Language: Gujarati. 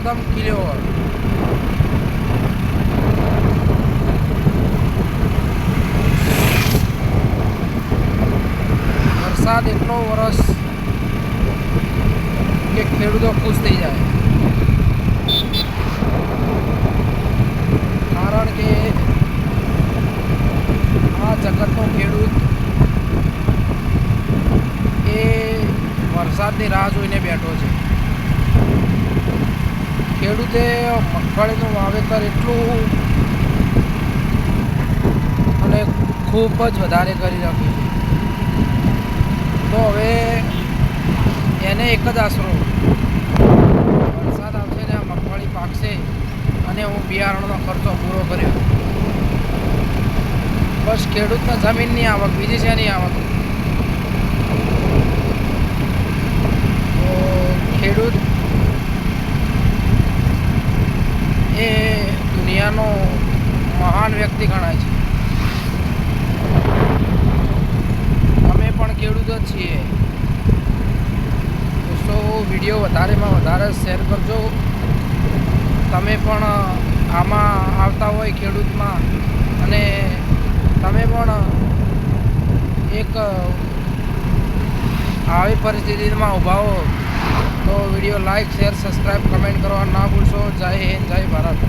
એકદમ ક્લિયર. વરસાદ એટલો વરસ કે ખેડૂતો ખુશ થઈ જાય, કારણ કે આ જગતનો ખેડૂત એ વરસાદની રાહ જોઈને બેઠો છે. ખેડૂતે મગફળીનું વાવેતર એટલું અને ખૂબ જ વધારે કરી રાખ્યું છે. તો હવે એને એક જ આશરો, વરસાદ આવશે ને આ મગફળી પાકશે અને હું બિયારણનો ખર્ચો પૂરો કર્યો. બસ ખેડૂતના જમીનની આવક, બીજી છે નહીં આવક. તો ખેડૂત એ દુનિયાનો મહાન વ્યક્તિ ગણાય છે. અમે પણ ખેડૂત જ છીએ. દોસ્તો, વિડીયો વધારેમાં વધારે શેર કરજો. તમે પણ આમાં આવતા હોય ખેડૂતમાં, અને તમે પણ એક આવી પરિસ્થિતિમાં ઊભા હો, તો video like, share, subscribe, comment કરવા ના ભૂલશો. જય હિન્દ, જય ભારત.